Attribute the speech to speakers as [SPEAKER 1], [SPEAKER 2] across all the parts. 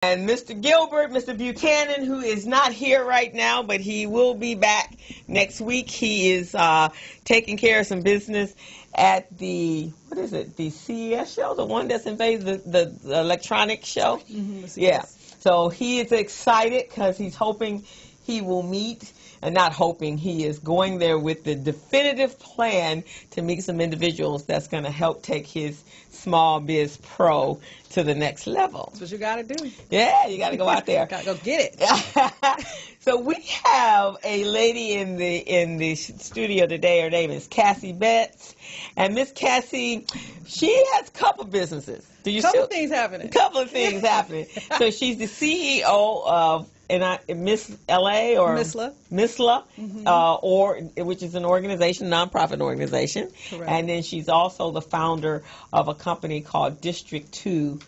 [SPEAKER 1] And Mr. Gilbert, Mr. Buchanan, who is not here right now, but he will be back next week. He is taking care of some business at the, what is it, the CES show, the one that's in Vegas, the electronic show?
[SPEAKER 2] Mm-hmm,
[SPEAKER 1] yeah. So he is excited because he's hoping he will meet, and not hoping, he is going there with the definitive plan to meet some individuals that's going to help take his Small Biz Pro to the next level.
[SPEAKER 2] That's what you got to do.
[SPEAKER 1] Yeah, you got to go out there.
[SPEAKER 2] Got to go get it.
[SPEAKER 1] So we have a lady in the studio today. Her name is Cassie Betts. And Miss Cassie, she has a couple businesses. Do you
[SPEAKER 2] couple things happening.
[SPEAKER 1] A couple of things happening. So she's the CEO of Miss LA or
[SPEAKER 2] Misla,
[SPEAKER 1] mm-hmm. Or which is an organization, nonprofit organization.
[SPEAKER 2] Correct.
[SPEAKER 1] And then she's also the founder of a company called District 2.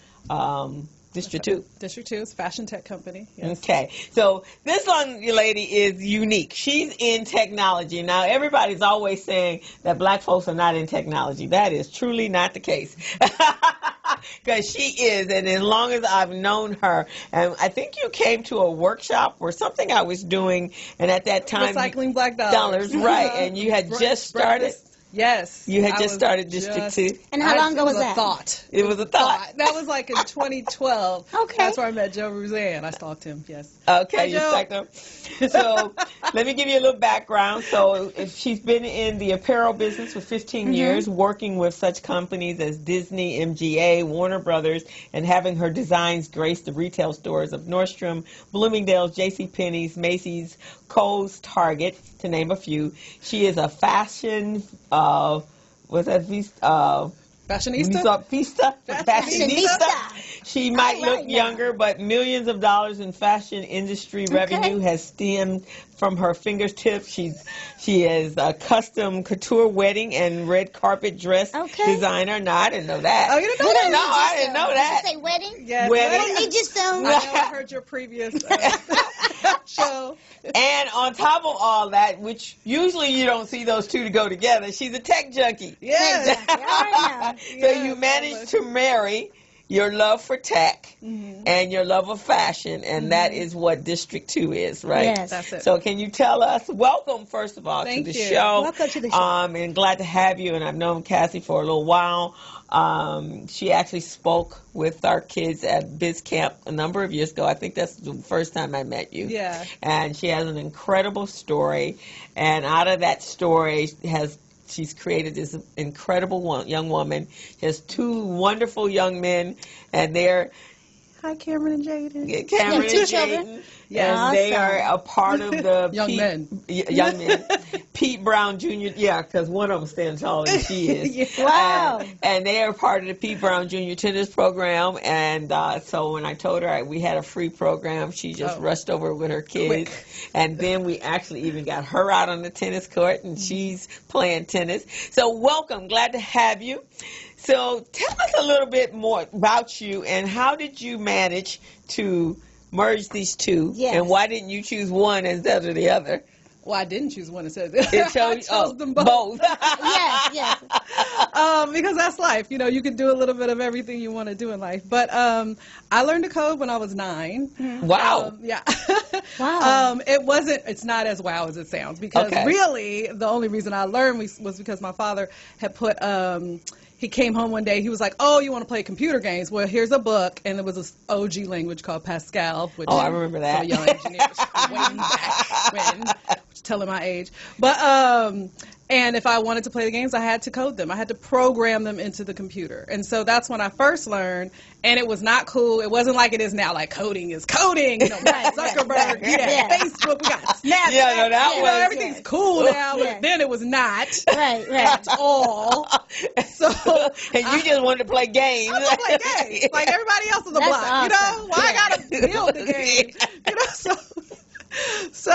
[SPEAKER 1] District 2.
[SPEAKER 2] District 2 is a fashion tech company. Yes.
[SPEAKER 1] Okay. So this one lady is unique. She's in technology. Now, everybody's always saying that black folks are not in technology. That is truly not the case. Because she is, and as long as I've known her, and I think you came to a workshop or something I was doing, and at that time...
[SPEAKER 2] Recycling black dollars.
[SPEAKER 1] Right, and you had just started...
[SPEAKER 2] Yes.
[SPEAKER 1] You had just started District 2.
[SPEAKER 3] And how long ago was that?
[SPEAKER 1] It was a thought.
[SPEAKER 2] That was like in 2012.
[SPEAKER 3] Okay.
[SPEAKER 2] That's where I met Joe Rouzan. I stalked him, yes.
[SPEAKER 1] Okay,
[SPEAKER 2] Hi,
[SPEAKER 1] you
[SPEAKER 2] Joe.
[SPEAKER 1] stalked him. So let me give you a little background. So she's been in the apparel business for 15 years, working with such companies as Disney, MGA, Warner Brothers, and having her designs grace the retail stores of Nordstrom, Bloomingdale's, JCPenney's, Macy's, Kohl's, Target, to name a few. She is a fashion... what's that?
[SPEAKER 2] Fashionista?
[SPEAKER 1] Fashionista. She might look younger, but millions of dollars in fashion industry revenue has stemmed from her fingertips. She is a custom couture wedding and red carpet dress designer. No, I didn't know that.
[SPEAKER 2] Oh, you didn't know that?
[SPEAKER 1] No, I didn't know that.
[SPEAKER 3] Did you say wedding?
[SPEAKER 2] Yes.
[SPEAKER 1] Wedding.
[SPEAKER 3] BusinessZone.
[SPEAKER 2] I know I heard your previous show.
[SPEAKER 1] And on top of all that, which usually you don't see those two to go together, she's a tech junkie.
[SPEAKER 2] Yes.
[SPEAKER 1] So you managed to marry your love for tech and your love of fashion, and that is what District 2 is, right?
[SPEAKER 3] Yes.
[SPEAKER 2] That's it.
[SPEAKER 1] So can you tell us, welcome, first of all,
[SPEAKER 2] Thank
[SPEAKER 1] to the
[SPEAKER 2] you.
[SPEAKER 1] show.
[SPEAKER 3] Welcome to the show.
[SPEAKER 1] And glad to have you, and I've known Cassie for a little while. She actually spoke with our kids at Biz Camp a number of years ago. I think that's the first time I met you.
[SPEAKER 2] Yeah.
[SPEAKER 1] And she has an incredible story, and out of that story she's created this incredible young woman. She has two wonderful young men, and they're...
[SPEAKER 2] Hi, Cameron and Jaden.
[SPEAKER 1] Cameron
[SPEAKER 3] two
[SPEAKER 1] and
[SPEAKER 3] children.
[SPEAKER 1] Jaden.
[SPEAKER 2] Yes.
[SPEAKER 1] And they are a part of the...
[SPEAKER 2] Young men.
[SPEAKER 1] Young men. Pete Brown Jr., because one of them stands taller than she is.
[SPEAKER 3] Wow.
[SPEAKER 1] And they are part of the Pete Brown Jr. tennis program. And so when I told her we had a free program, she just rushed over with her kids.
[SPEAKER 2] Quick.
[SPEAKER 1] And then we actually even got her out on the tennis court, and she's playing tennis. So welcome. Glad to have you. So tell us a little bit more about you, and how did you manage to merge these two?
[SPEAKER 3] Yes.
[SPEAKER 1] And why didn't you choose one instead of the other?
[SPEAKER 2] Well, I didn't choose one instead of the other. I chose them both.
[SPEAKER 3] Yes.
[SPEAKER 2] Because that's life. You know, you can do a little bit of everything you want to do in life. But I learned to code when I was 9.
[SPEAKER 1] Wow.
[SPEAKER 2] Yeah.
[SPEAKER 3] Wow.
[SPEAKER 2] It's not as wow as it sounds, because really the only reason I learned was because my father had put, he came home one day, he was like, oh, you want to play computer games? Well, here's a book, and there was this OG language called Pascal. Which
[SPEAKER 1] I remember that.
[SPEAKER 2] I'm a young engineer, way back when, telling my age. But and if I wanted to play the games, I had to code them. I had to program them into the computer. And so that's when I first learned, and it was not cool. It wasn't like it is now, like coding is coding. You know, Zuckerberg, Facebook, we got Snapchat.
[SPEAKER 1] Yeah, no, that was,
[SPEAKER 2] everything's cool now, but then it was not.
[SPEAKER 3] Right.
[SPEAKER 2] At all. So
[SPEAKER 1] and you just wanted to play games.
[SPEAKER 2] I want to play games like everybody else on the block.
[SPEAKER 3] Awesome.
[SPEAKER 2] You know, why I gotta build the games? You know, so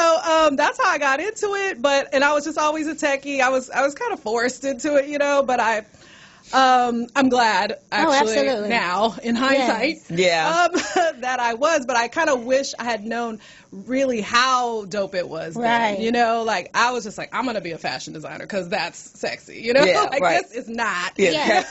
[SPEAKER 2] that's how I got into it. And I was just always a techie. I was kind of forced into it, you know. But I'm glad actually now in hindsight, that I was. But I kind of wish I had known really how dope it was. Then, you know, like I was just like, I'm gonna be a fashion designer because that's sexy. You know, this is not.
[SPEAKER 1] Yeah.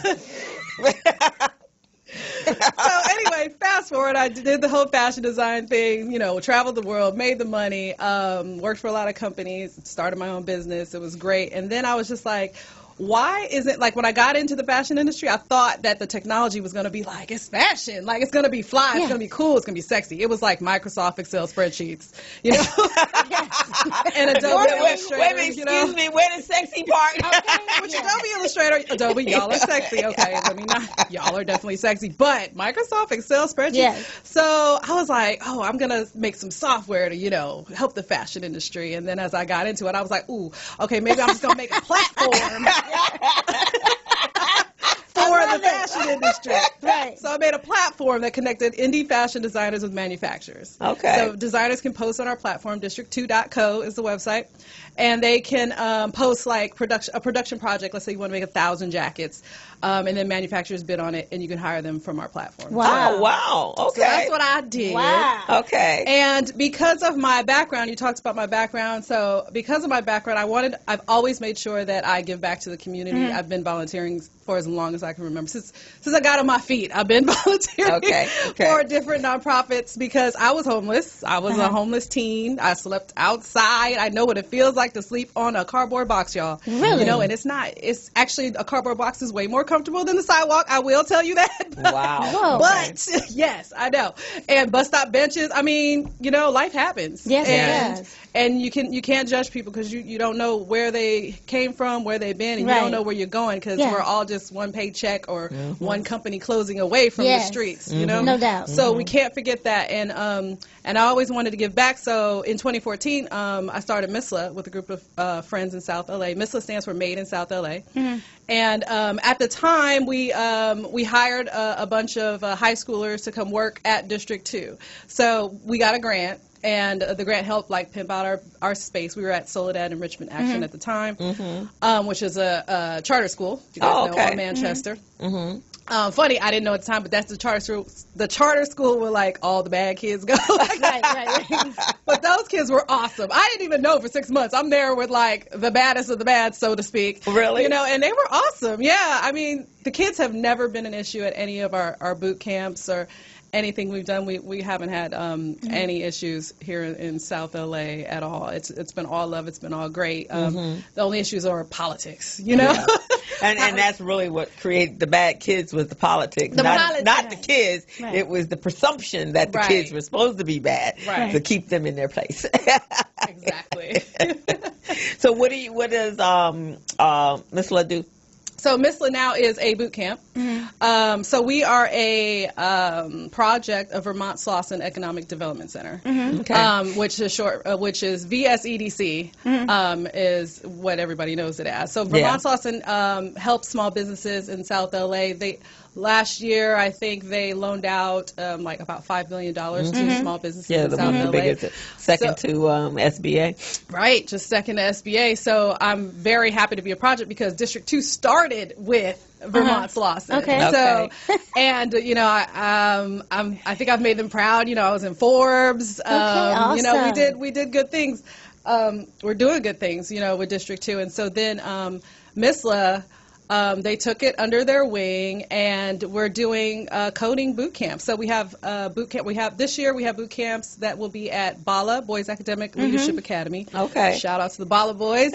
[SPEAKER 2] So anyway, fast forward, I did the whole fashion design thing, traveled the world, made the money, worked for a lot of companies, started my own business. It was great. And then I was just like, why isn't, like, when I got into the fashion industry, I thought that the technology was going to be like, it's fashion, like, it's going to be fly, it's going to be cool, it's going to be sexy. It was like Microsoft Excel spreadsheets, and Adobe Illustrator.
[SPEAKER 1] Wait a minute, excuse me, where the sexy part?
[SPEAKER 2] Which Adobe Illustrator, Adobe, y'all are sexy, okay? I mean, y'all are definitely sexy, but Microsoft Excel spreadsheets.
[SPEAKER 3] Yes.
[SPEAKER 2] So I was like, oh, I'm going to make some software to, help the fashion industry. And then as I got into it, I was like, ooh, okay, maybe I'm just going to make a platform for the fashion industry.
[SPEAKER 3] Right.
[SPEAKER 2] So I made a platform that connected indie fashion designers with manufacturers.
[SPEAKER 1] Okay.
[SPEAKER 2] So designers can post on our platform, district2.co is the website, and they can post like a production project. Let's say you want to make 1,000 jackets, and then manufacturers bid on it, and you can hire them from our platform.
[SPEAKER 3] Wow.
[SPEAKER 1] Oh, wow. Okay.
[SPEAKER 2] So that's what I did.
[SPEAKER 3] Wow.
[SPEAKER 1] Okay.
[SPEAKER 2] And because of my background, you talked about my background. So because of my background, I've always made sure that I give back to the community.
[SPEAKER 3] Mm-hmm.
[SPEAKER 2] I've been volunteering for as long as I can remember. Since I got on my feet, I've been volunteering for different nonprofits because I was homeless. I was a homeless teen. I slept outside. I know what it feels like to sleep on a cardboard box, y'all.
[SPEAKER 3] Really?
[SPEAKER 2] And it's actually, a cardboard box is way more comfortable than the sidewalk. I will tell you that.
[SPEAKER 1] Wow.
[SPEAKER 3] Whoa.
[SPEAKER 2] But yes, I know. And bus stop benches. I mean, life happens.
[SPEAKER 3] Yes,
[SPEAKER 2] and,
[SPEAKER 3] it does.
[SPEAKER 2] And you can't judge people because you don't know where they came from, where they've been, and you don't know where you're going because we're all just one paycheck or one company closing away from the streets.
[SPEAKER 3] No doubt.
[SPEAKER 2] So we can't forget that. And I always wanted to give back. So in 2014, I started MISLA with a group of friends in South LA. MISLA stands for Made in South LA.
[SPEAKER 3] Mm-hmm.
[SPEAKER 2] And at the time, we hired a bunch of high schoolers to come work at District 2. So we got a grant, and the grant helped pimp out our space. We were at Soledad and Richmond Action at the time, which is a charter school. You guys know, in Manchester. Funny, I didn't know at the time, but that's the charter school. The charter school where all the bad kids go.
[SPEAKER 3] Right.
[SPEAKER 2] But those kids were awesome. I didn't even know for 6 months. I'm there with the baddest of the bad, so to speak.
[SPEAKER 1] Really?
[SPEAKER 2] And they were awesome. Yeah, I mean, the kids have never been an issue at any of our boot camps or anything we've done. We haven't had any issues here in South LA at all. It's been all love. It's been all great. The only issues are politics,
[SPEAKER 1] Yeah. And that's really what created the bad kids was the politics. Not the kids.
[SPEAKER 3] Right.
[SPEAKER 1] It was the presumption that the kids were supposed to be bad to keep them in their place.
[SPEAKER 2] Exactly.
[SPEAKER 1] So what does Miss La do?
[SPEAKER 2] So MISLA now is a boot camp. So we are a project of Vermont Slauson Economic Development Center, which is VSEDC, is what everybody knows it as. So Vermont Slauson helps small businesses in South LA. Last year, I think they loaned out about $5 million to small businesses in South LA.
[SPEAKER 1] Biggest, second to SBA.
[SPEAKER 2] Right, just second to SBA. So I'm very happy to be a project because District 2 started with Vermont Slauson.
[SPEAKER 3] Okay.
[SPEAKER 2] So, and I think I've made them proud. I was in Forbes.
[SPEAKER 3] Awesome.
[SPEAKER 2] We did good things. We're doing good things, with District 2, and so then MISLA. They took it under their wing, and we're doing coding boot camps. So we have boot camp. This year we have boot camps that will be at BALA, Boys Academic Leadership Academy.
[SPEAKER 1] Okay.
[SPEAKER 2] Shout out to the BALA boys.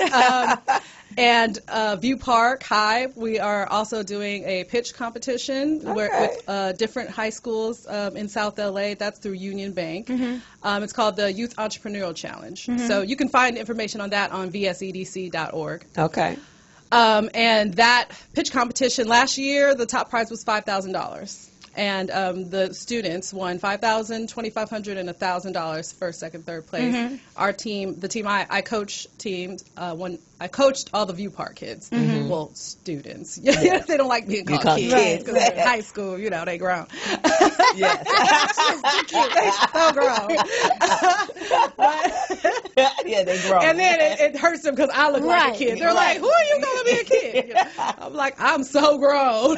[SPEAKER 2] And View Park High. We are also doing a pitch competition with different high schools in South LA. That's through Union Bank. It's called the Youth Entrepreneurial Challenge. So you can find information on that on vsedc.org.
[SPEAKER 1] Okay.
[SPEAKER 2] And that pitch competition last year, the top prize was $5,000. And the students won $5,000, $2,500, and $1,000 first, second, third place. Our team, the team I coached, I coached all the View Park kids. Well, students. They don't like being called kids because they're in high school. They grown.
[SPEAKER 1] Yes.
[SPEAKER 2] They're so grown.
[SPEAKER 1] Yeah, they grow.
[SPEAKER 2] And then it hurts them because I look like a kid. They're like, who are you going to be a kid? You know, I'm like, I'm so grown.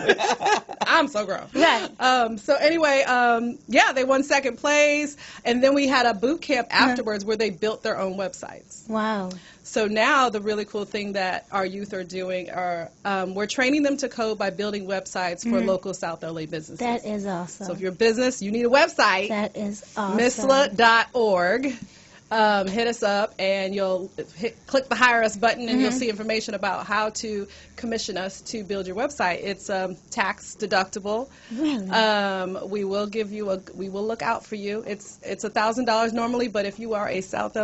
[SPEAKER 2] I'm so grown.
[SPEAKER 3] Right.
[SPEAKER 2] So anyway, yeah, they won second place. And then we had a boot camp afterwards where they built their own websites.
[SPEAKER 3] Wow.
[SPEAKER 2] So now the really cool thing that our youth are doing are we're training them to code by building websites for local South LA businesses.
[SPEAKER 3] That is awesome.
[SPEAKER 2] So if you're a business, you need a website.
[SPEAKER 3] That is awesome.
[SPEAKER 2] MISLA.org. Hit us up and you'll click the Hire Us button and you'll see information about how to commission us to build your website. It's tax deductible.
[SPEAKER 3] Really?
[SPEAKER 2] We will look out for you. It's $1,000 normally, but if you are a South